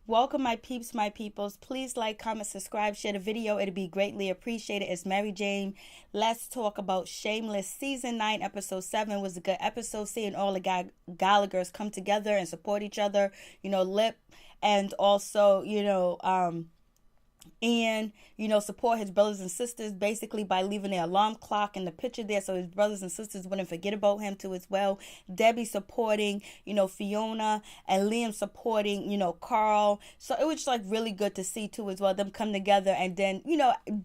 Welcome, my peeps, my peoples. Please like, comment, subscribe, share the video. It'd be greatly appreciated. It's Mary Jane. Let's talk about Shameless. Season 9, episode 7 was a good episode. Seeing all the Gallaghers come together and support each other. Lip and also, and support his brothers and sisters basically by leaving their alarm clock in the picture there so his brothers and sisters wouldn't forget about him too as well. Debbie supporting Fiona, and Liam supporting Carl. So it was just like really good to see too as well, them come together and then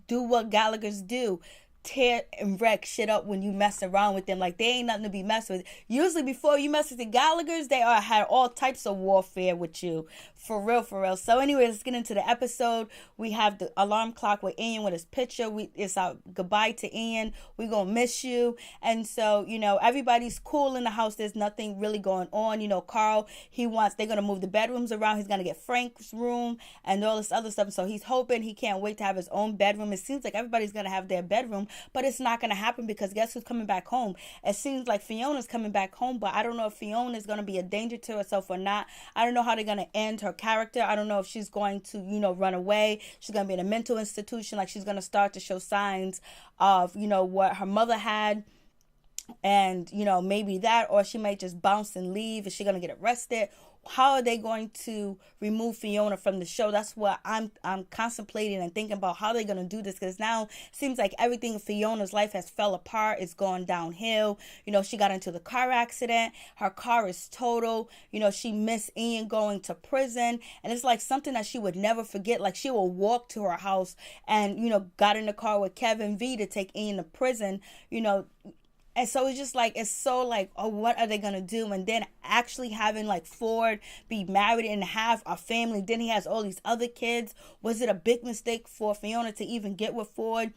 do what Gallaghers do, tear and wreck shit up when you mess around with them. Like, they ain't nothing to be messed with. Usually before you mess with the Gallaghers, they had all types of warfare with you. For real. So anyway, let's get into the episode. We have the alarm clock with Ian with his picture. It's our goodbye to Ian. We gonna miss you. And so, everybody's cool in the house. There's nothing really going on. Carl, they're gonna move the bedrooms around. He's gonna get Frank's room and all this other stuff. So he's hoping, he can't wait to have his own bedroom. It seems like everybody's gonna have their bedroom, but it's not gonna happen because guess who's coming back home? It seems like Fiona's coming back home, but I don't know if Fiona's gonna be a danger to herself or not. I don't know how they're gonna end her character. I don't know if she's going to, run away. She's going to be in a mental institution. Like, she's going to start to show signs of, what her mother had. And, maybe that, or she might just bounce and leave. Is she going to get arrested? How are they going to remove Fiona from the show? That's what I'm contemplating and thinking about, how they're going to do this, because now it seems like everything in Fiona's life has fell apart. It's gone downhill. She got into the car accident. Her car is total. She missed Ian going to prison, and it's like something that she would never forget. Like, she will walk to her house and got in the car with Kevin V to take Ian to prison. And so it's just like, it's so like, oh, what are they going to do? And then actually having like Ford be married and have a family. Then he has all these other kids. Was it a big mistake for Fiona to even get with Ford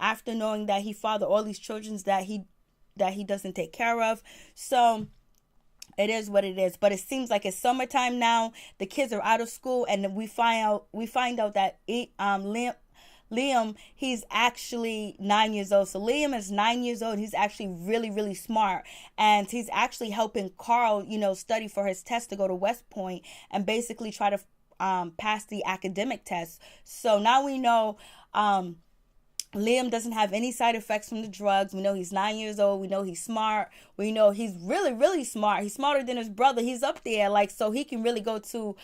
after knowing that he fathered all these children that he doesn't take care of? So it is what it is. But it seems like it's summertime now. The kids are out of school, and we find out that Liam, he's actually 9 years old. So Liam is 9 years old. He's actually really, really smart. And he's actually helping Carl, study for his test to go to West Point and basically try to pass the academic test. So now we know Liam doesn't have any side effects from the drugs. We know he's 9 years old. We know he's smart. We know he's really, really smart. He's smarter than his brother. He's up there, so he can really go to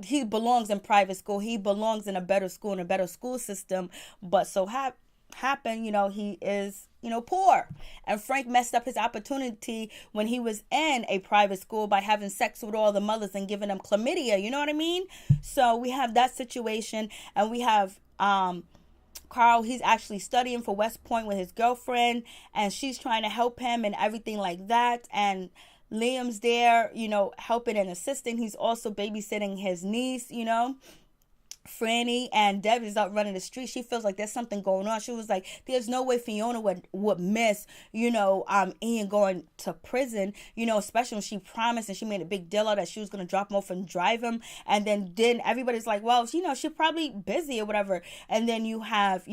he belongs in private school. He belongs in a better school, in a better school system. But so happen, he is, poor. And Frank messed up his opportunity when he was in a private school by having sex with all the mothers and giving them chlamydia. You know what I mean? So we have that situation, and we have Carl, he's actually studying for West Point with his girlfriend, and she's trying to help him and everything like that. And Liam's there, helping and assisting. He's also babysitting his niece, Franny, and Deb is out running the street. She feels like there's something going on. She was like, there's no way Fiona would miss, Ian going to prison, especially when she promised and she made a big deal out that she was going to drop him off and drive him. And then everybody's like, well, she's probably busy or whatever. And then you have,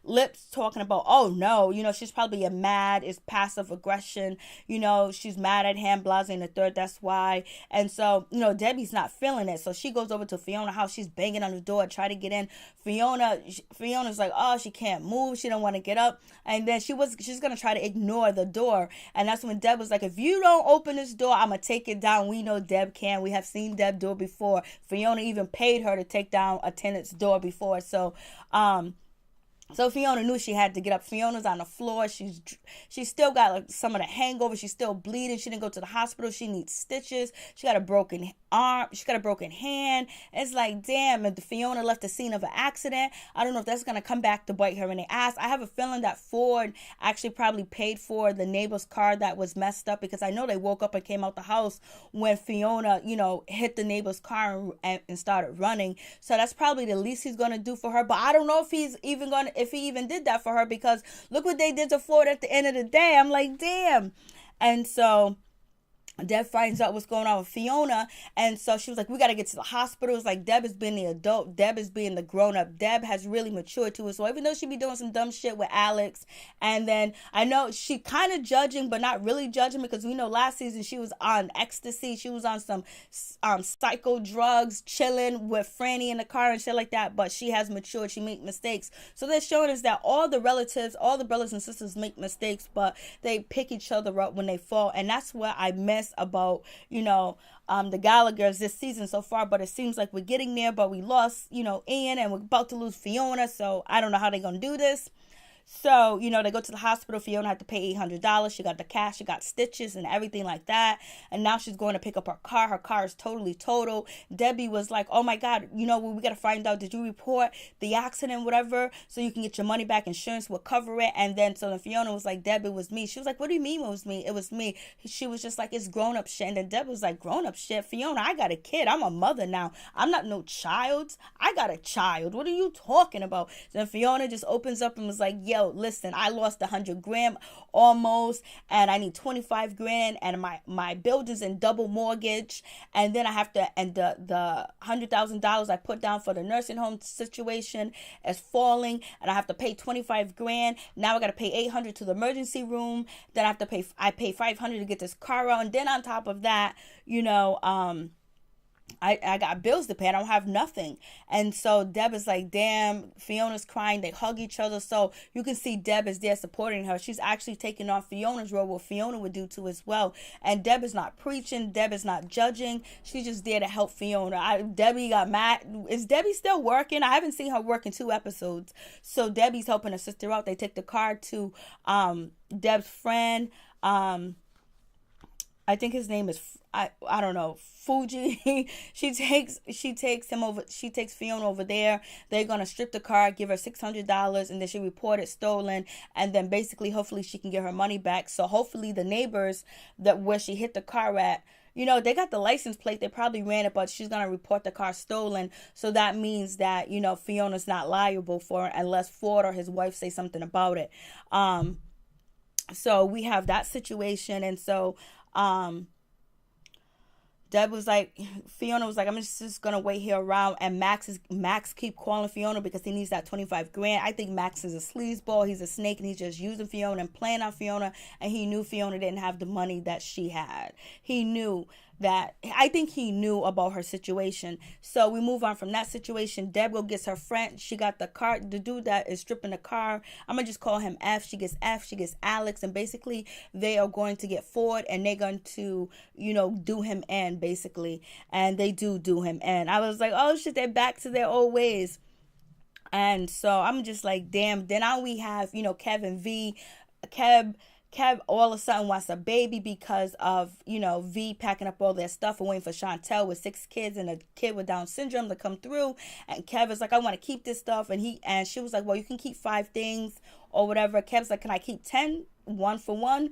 Lips talking about, oh no, she's probably it's passive aggression. She's mad at him, blase and the third. That's why. And so, Debbie's not feeling it. So she goes over to Fiona's house. She's banging on the door, try to get in. Fiona's like, oh, she can't move, she don't want to get up, and then she's gonna try to ignore the door. And that's when Deb was like, if you don't open this door, I'm gonna take it down. We know Deb can. We have seen Deb do it before. Fiona even paid her to take down a tenant's door before. So Fiona knew she had to get up. Fiona's on the floor. She's still got some of the hangover. She's still bleeding. She didn't go to the hospital. She needs stitches. She got a broken arm. She got a broken hand. It's like, damn, if Fiona left the scene of an accident, I don't know if that's going to come back to bite her in the ass. I have a feeling that Ford actually probably paid for the neighbor's car that was messed up, because I know they woke up and came out the house when Fiona, hit the neighbor's car and started running. So that's probably the least he's going to do for her. But I don't know if if he even did that for her, because look what they did to Ford at the end of the day. I'm like, damn. And so Deb finds out what's going on with Fiona, and so she was like, "We got to get to the hospital." It's like Deb is being the adult, Deb is being the grown up. Deb has really matured to it. So even though she be doing some dumb shit with Alex, and then I know she kind of judging, but not really judging, because we know last season she was on ecstasy, she was on some psycho drugs, chilling with Franny in the car and shit like that. But she has matured. She make mistakes. So they're showing us that all the relatives, all the brothers and sisters make mistakes, but they pick each other up when they fall, and that's what I miss about, the Gallaghers this season so far. But it seems like we're getting there, but we lost, Ian, and we're about to lose Fiona, so I don't know how they're gonna do this. So, they go to the hospital. Fiona had to pay $800. She got the cash. She got stitches and everything like that. And now she's going to pick up her car. Her car is totally totaled. Debbie was like, oh my God, we got to find out. Did you report the accident, whatever, so you can get your money back? Insurance will cover it. And then Fiona was like, Debbie, it was me. She was like, what do you mean it was me? It was me. She was just like, it's grown up shit. And then Debbie was like, grown up shit? Fiona, I got a kid. I'm a mother now. I'm not no child. I got a child. What are you talking about? Then Fiona just opens up and was like, yo, listen, I lost 100 grand almost, and I need 25 grand, and my building's in double mortgage, and then I have to, and the $100,000 I put down for the nursing home situation is falling, and I have to pay 25 grand. Now I got to pay 800 to the emergency room. Then I pay 500 to get this car out, and then on top of that, I got bills to pay. I don't have nothing. And so Deb is like, damn, Fiona's crying. They hug each other. So you can see Deb is there supporting her. She's actually taking on Fiona's role, what Fiona would do too as well. And Deb is not preaching. Deb is not judging. She's just there to help Fiona. Debbie got mad. Is Debbie still working? I haven't seen her work in 2 episodes. So Debbie's helping her sister out. They take the car to Deb's friend. I think his name is, I don't know, Fuji. She takes him over. She takes Fiona over there. They're gonna strip the car, give her $600, and then she report it stolen. And then basically, hopefully, she can get her money back. So hopefully, the neighbors where she hit the car at, they got the license plate. They probably ran it, but she's gonna report the car stolen. So that means that Fiona's not liable for it unless Ford or his wife say something about it. So we have that situation, and so. Deb was like, Fiona was like, I'm just gonna wait here around, and Max keep calling Fiona because he needs that 25 grand. I think Max is a sleazeball. He's a snake, and he's just using Fiona and playing on Fiona, and he knew Fiona didn't have the money that she had. I think he knew about her situation. So we move on from that situation. Deb gets her friend. She got the car. The dude that is stripping the car, I'm gonna just call him F. She gets Alex, and basically they are going to get Ford, and they're going to, do him in, basically. And they do him in. I was like, oh shit, they're back to their old ways. And so I'm just like, damn. Then now we have, Kev and V. Kev all of a sudden wants a baby because of, V packing up all their stuff and waiting for Chantel with 6 kids and a kid with Down syndrome to come through. And Kev is like, I want to keep this stuff. And she was like, well, you can keep 5 things or whatever. Kev's like, can I keep 10? 1 for 1?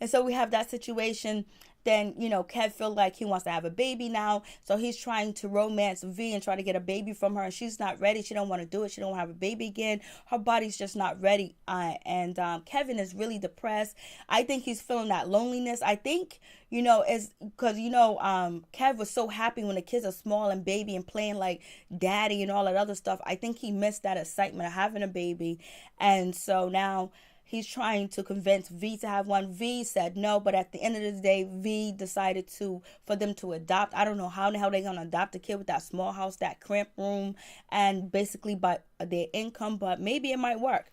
And so we have that situation. Then, Kev feels like he wants to have a baby now. So he's trying to romance V and try to get a baby from her. And she's not ready. She don't want to do it. She don't want to have a baby again. Her body's just not ready. And Kevin is really depressed. I think he's feeling that loneliness. I think, it's because, Kev was so happy when the kids are small and baby and playing like daddy and all that other stuff. I think he missed that excitement of having a baby. And so now he's trying to convince V to have one. V said no, but at the end of the day, V decided for them to adopt. I don't know how the hell they're going to adopt a kid with that small house, that cramped room, and basically by their income, but maybe it might work.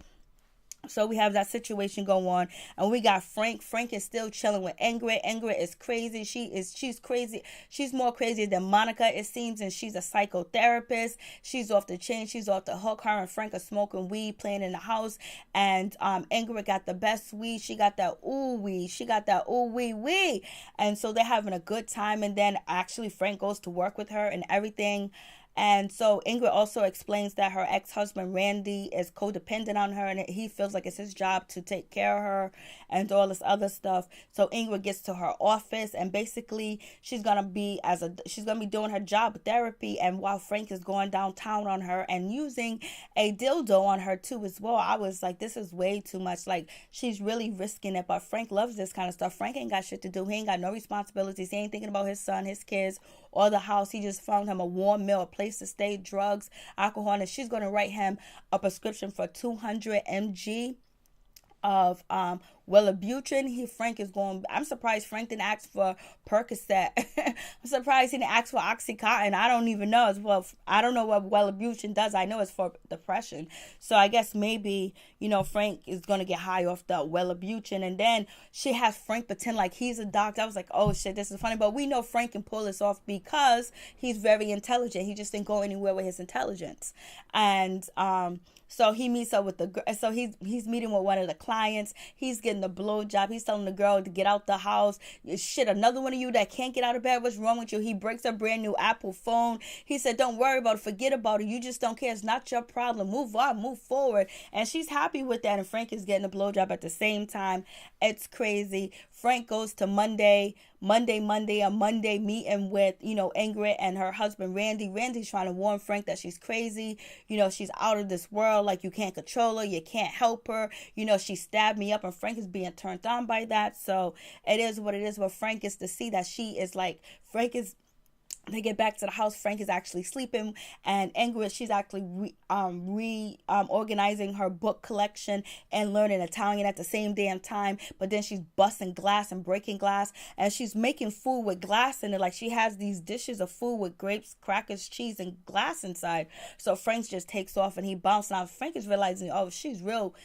So we have that situation go on, and we got Frank. Frank is still chilling with Ingrid. Ingrid is crazy. She's crazy. She's more crazy than Monica, it seems, and she's a psychotherapist. She's off the chain. She's off the hook. Her and Frank are smoking weed, playing in the house, and Ingrid got the best weed. She got that ooh wee. She got that ooh wee wee, and so they're having a good time. And then actually Frank goes to work with her and everything. And so Ingrid also explains that her ex-husband Randy is codependent on her, and he feels like it's his job to take care of her and all this other stuff. So Ingrid gets to her office, and basically she's gonna be doing her job therapy, and while Frank is going downtown on her and using a dildo on her too as well. I was like, this is way too much. Like, she's really risking it. But Frank loves this kind of stuff. Frank ain't got shit to do. He ain't got no responsibilities. He ain't thinking about his son, his kids, or the house. He just found him a warm meal, a place to stay, drugs, alcohol, and she's going to write him a prescription for 200 mg of Wellibutrin. Frank is going. I'm surprised Frank didn't ask for Percocet. I'm surprised he didn't ask for Oxycontin. I don't even know as well. I don't know what Wellibutrin does. I know it's for depression. So I guess maybe, Frank is gonna get high off the Wellibutrin, and then she has Frank pretend like he's a doctor. I was like, oh shit, this is funny. But we know Frank can pull this off because he's very intelligent. He just didn't go anywhere with his intelligence, and so he meets up with he's meeting with one of the clients. He's getting the blowjob. He's telling the girl to get out the house. Shit, another one of you that can't get out of bed. What's wrong with you? He breaks a brand new Apple phone. He said, don't worry about it. Forget about it. You just don't care. It's not your problem. Move on. Move forward. And she's happy with that. And Frank is getting a blowjob at the same time. It's crazy. Frank goes to Monday meeting with, Ingrid and her husband, Randy. Randy's trying to warn Frank that she's crazy. She's out of this world. Like, you can't control her. You can't help her. She stabbed me up, and Frank is being turned on by that. So it is what it is. But Frank gets to see that they get back to the house. Frank is actually sleeping, and Ingrid, she's actually organizing her book collection and learning Italian at the same damn time. But then she's busting glass and breaking glass, and she's making food with glass in it. Like, she has these dishes of food with grapes, crackers, cheese, and glass inside. So Frank just takes off, and he bounces out. Frank is realizing, oh, she's real.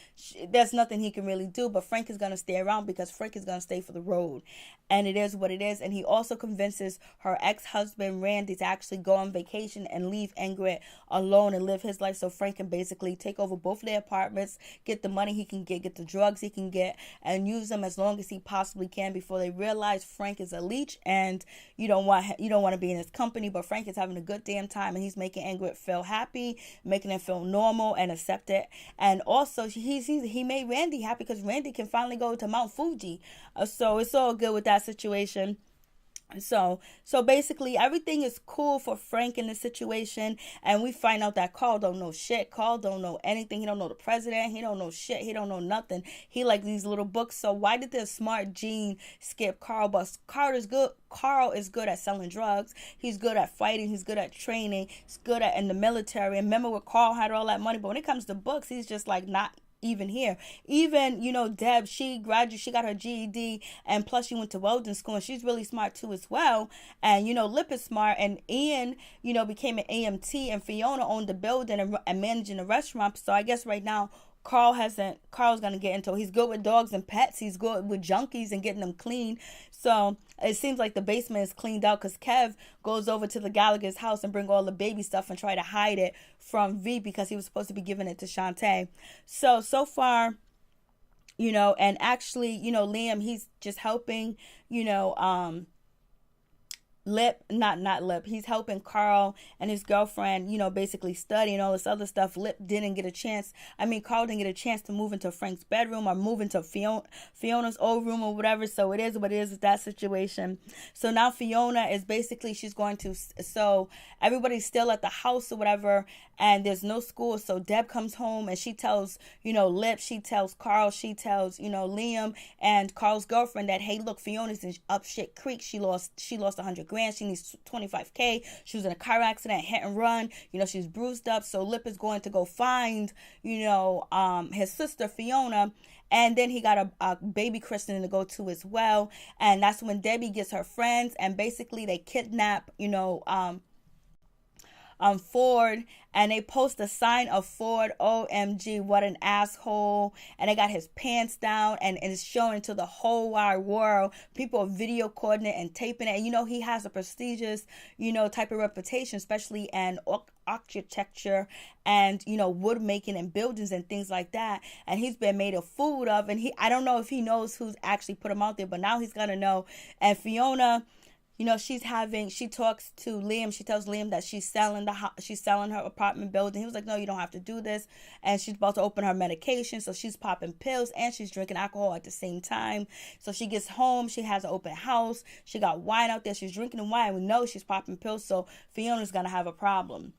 There's nothing he can really do. But Frank is gonna stay around because Frank is gonna stay for the road, and it is what it is. And he also convinces her ex-husband Randy to actually go on vacation and leave Ingrid alone and live his life, so Frank can basically take over both of their apartments, get the money he can get the drugs he can get, and use them as long as he possibly can before they realize Frank is a leech and you don't want to be in his company. But Frank is having a good damn time, and he's making Ingrid feel happy, making him feel normal and accepted. And also he made Randy happy because Randy can finally go to Mount Fuji. So it's all good with that situation. So basically everything is cool for Frank in this situation, and we find out that Carl don't know shit. Carl don't know anything. He don't know the president. He don't know shit. He don't know nothing. He like these little books. So why did the smart Gene skip Carl? But Carl is good at selling drugs. He's good at fighting. He's good at training. He's good at in the military. And remember when Carl had all that money, but when it comes to books, he's just like not even here. Even, Deb, she got her GED, and plus she went to welding school, and she's really smart too as well. And, Lip is smart, and Ian, became an AMT, and Fiona owned the building and managing the restaurant. So I guess right now, Carl's going to get into it. He's good with dogs and pets. He's good with junkies and getting them clean. So it seems like the basement is cleaned out because Kev goes over to the Gallagher's house and bring all the baby stuff and try to hide it from V because he was supposed to be giving it to Shantae. So far, and actually, Liam, he's just helping, not Lip. He's helping Carl and his girlfriend, basically study and all this other stuff. Carl didn't get a chance to move into Frank's bedroom or move into Fiona's old room or whatever. So it is what it is with that situation. So now Fiona is basically, so everybody's still at the house or whatever, and there's no school. So Deb comes home and she tells, Lip, she tells Carl, she tells, Liam and Carl's girlfriend that, hey, look, Fiona's in up shit creek. She lost 100 grand. She needs $25,000. She was in a car accident, hit and run. She's bruised up. So Lip is going to go find, his sister Fiona. And then he got a baby christening to go to as well. And that's when Debbie gets her friends, and basically they kidnap, Ford, and they post a sign of Ford. OMG, what an asshole. And they got his pants down, and it's showing to the whole wide world. People are video recording it and taping it. And he has a prestigious, type of reputation, especially in architecture and, wood making and buildings and things like that. And he's been made a fool of, and I don't know if he knows who's actually put him out there, but now he's gonna know. And Fiona, she talks to Liam. She tells Liam that she's selling she's selling her apartment building. He was like, no, you don't have to do this. And she's about to open her medication. So she's popping pills and she's drinking alcohol at the same time. So she gets home. She has an open house. She got wine out there. She's drinking the wine. We know she's popping pills. So Fiona's going to have a problem.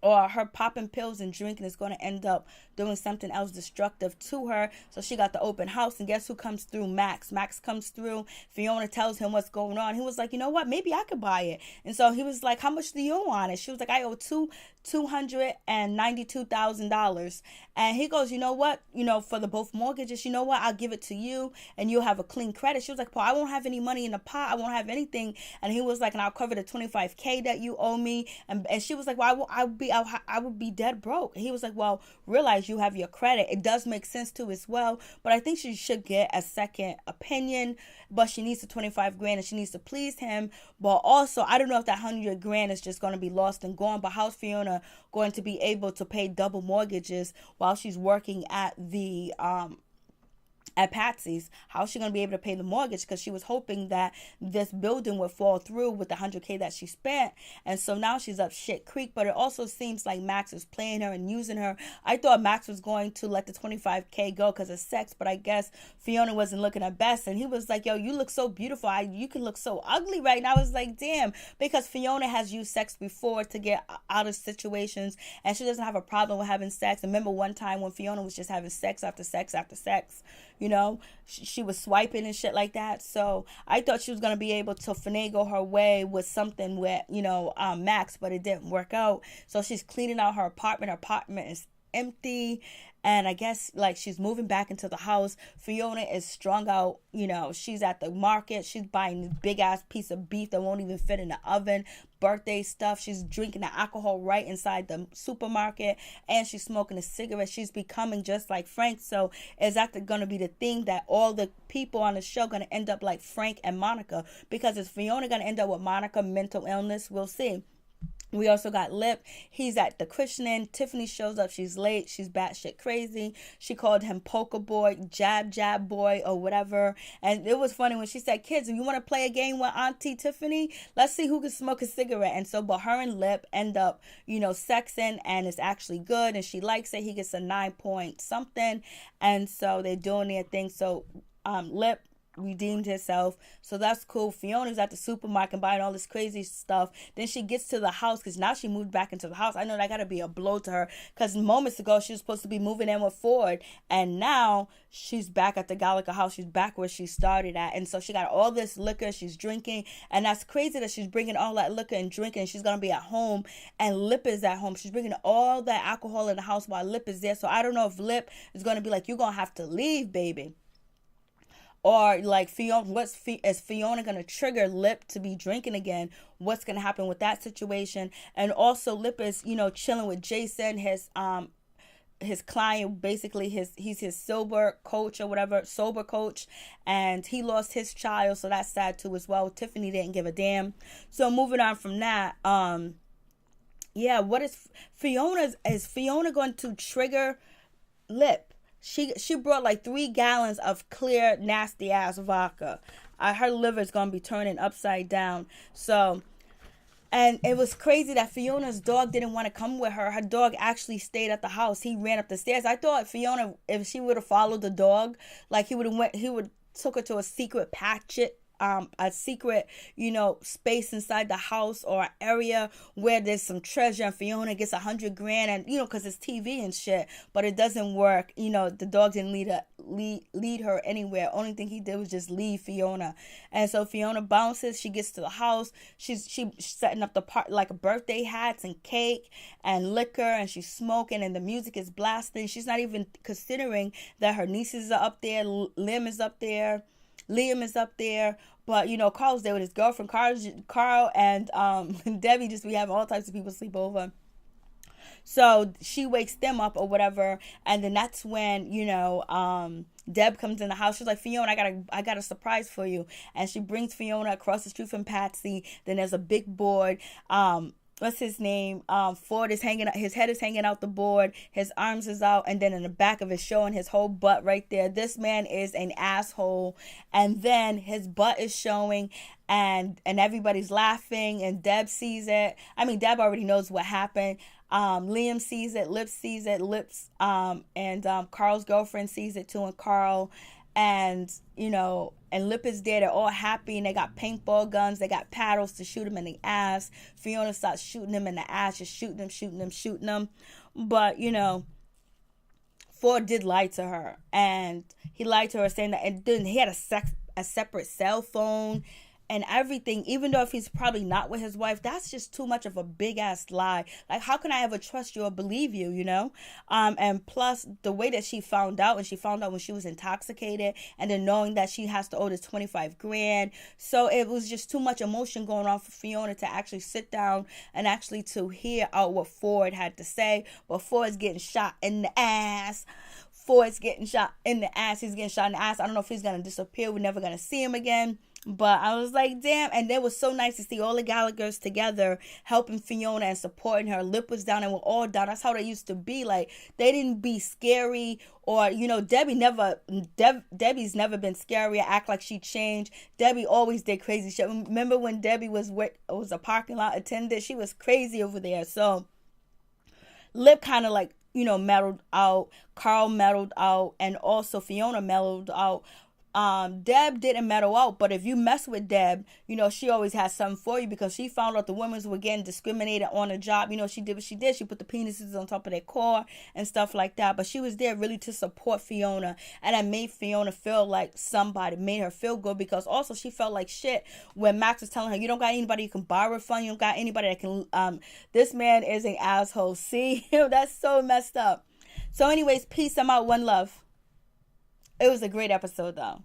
Or her popping pills and drinking is going to end up doing something else destructive to her. So she got the open house, and guess who comes through? Max. Max comes through. Fiona tells him what's going on. He was like, you know what? Maybe I could buy it. And so he was like, how much do you want it? She was like, I owe $292,000. And he goes, you know what? For the both mortgages, you know what? I'll give it to you, and you'll have a clean credit. She was like, Paul, I won't have any money in the pot. I won't have anything. And he was like, and I'll cover the $25K that you owe me. And she was like, well, I would be dead broke. And he was like, well, realize you have your credit. It does make sense too as well, but I think she should get a second opinion. But she needs the $25,000 and she needs to please him. But also, I don't know if that $100,000 is just going to be lost and gone. But how's Fiona going to be able to pay double mortgages while she's working at the at Patsy's? How's she going to be able to pay the mortgage? Because she was hoping that this building would fall through with the $100,000 that she spent. And so now she's up shit creek. But it also seems like Max is playing her and using her. I thought Max was going to let the $25,000 go because of sex, but I guess Fiona wasn't looking her best. And he was like, yo, you look so beautiful. You can look so ugly right now. I was like, damn, because Fiona has used sex before to get out of situations, and she doesn't have a problem with having sex. And remember one time when Fiona was just having sex after sex after sex, she was swiping and shit like that. So I thought she was going to be able to finagle her way with something with, Max, but it didn't work out. So she's cleaning out her apartment. Her apartment is empty. And I guess she's moving back into the house. Fiona is strung out. She's at the market. She's buying this big ass piece of beef that won't even fit in the oven. Birthday stuff. She's drinking the alcohol right inside the supermarket. And she's smoking a cigarette. She's becoming just like Frank. So is that going to be the thing that all the people on the show going to end up like Frank and Monica? Because is Fiona going to end up with Monica mental illness? We'll see. We also got Lip. He's at the christening. Tiffany shows up. She's late. She's batshit crazy. She called him poker boy, jab boy, or whatever. And it was funny when she said, kids, if you want to play a game with Auntie Tiffany, let's see who can smoke a cigarette. And so, but her and Lip end up, sexing, and it's actually good. And she likes it. He gets a 9 point something. And so they're doing their thing. So, Lip redeemed herself, so that's cool. Fiona's at the supermarket buying all this crazy stuff. Then she gets to the house because now she moved back into the house. I know that gotta be a blow to her because moments ago she was supposed to be moving in with Ford, and now she's back at the Gallagher house. She's back where she started at, and so she got all this liquor she's drinking, and that's crazy that she's bringing all that liquor and drinking. She's gonna be at home, and Lip is at home. She's bringing all that alcohol in the house while Lip is there. So I don't know if Lip is gonna be like, you're gonna have to leave, baby. Or Fiona, is Fiona going to trigger Lip to be drinking again? What's going to happen with that situation? And also Lip is, chilling with Jason, his client, basically he's his sober coach or whatever, sober coach. And he lost his child. So that's sad too as well. Tiffany didn't give a damn. So moving on from that, what is Fiona going to trigger Lip? She brought 3 gallons of clear, nasty ass vodka. Her liver's gonna be turning upside down. So, and it was crazy that Fiona's dog didn't want to come with her. Her dog actually stayed at the house. He ran up the stairs. I thought Fiona, if she would have followed the dog, he would took her to a secret a secret, space inside the house or area where there's some treasure, and Fiona gets $100,000, and because it's TV and shit. But it doesn't work. The dog didn't lead her anywhere. Only thing he did was just leave Fiona. And so Fiona bounces. She gets to the house. She's setting up the part birthday hats and cake and liquor, and she's smoking, and the music is blasting. She's not even considering that her nieces are up there. Liam is up there. But Carl's there with his girlfriend. Carl and Debbie just be having all types of people sleep over. So she wakes them up or whatever, and then that's when Deb comes in the house. She's like, Fiona, I got a surprise for you. And she brings Fiona across the street from Patsy. Then there's a big board. what's his name? Ford is hanging out, his head is hanging out the board, his arms is out, and then in the back of it showing his whole butt right there. This man is an asshole. And then his butt is showing, and everybody's laughing, and Deb sees it. I mean, Deb already knows what happened. Liam sees it, Lip sees it, and Carl's girlfriend sees it too, and Carl, and and Lip is there. They're all happy, and they got paintball guns, they got paddles to shoot him in the ass. Fiona starts shooting him in the ass, just shooting him. But Ford did lie to her, and he lied to her saying that, and then he had a separate cell phone and everything. Even though if he's probably not with his wife, that's just too much of a big ass lie. Like, how can I ever trust you or believe you? And plus the way that she found out, and she found out when she was intoxicated, and then knowing that she has to owe this 25 grand. So it was just too much emotion going on for Fiona to actually sit down and actually to hear out what Ford had to say. But Ford's getting shot in the ass. He's getting shot in the ass. I don't know if he's going to disappear. We're never going to see him again. But I was like, damn. And it was so nice to see all the Gallaghers together helping Fiona and supporting her. Lip was down and we're all down. That's how they used to be. Like, they didn't be scary, or Debbie's never been scary or act like she changed. Debbie always did crazy shit. Remember when Debbie was a parking lot attendant? She was crazy over there. So Lip kind of like mellowed out. Carl mellowed out, and also Fiona mellowed out. Deb didn't mellow out, but if you mess with Deb, she always has something for you, because she found out the women were getting discriminated on the job. She did what she did. She put the penises on top of their car and stuff like that. But she was there really to support Fiona, and that made Fiona feel like somebody, made her feel good, because also she felt like shit when Max was telling her, you don't got anybody you can borrow from, you don't got anybody that can, this man is an asshole. See, that's so messed up. So anyways, peace. I'm out. One love. It was a great episode though.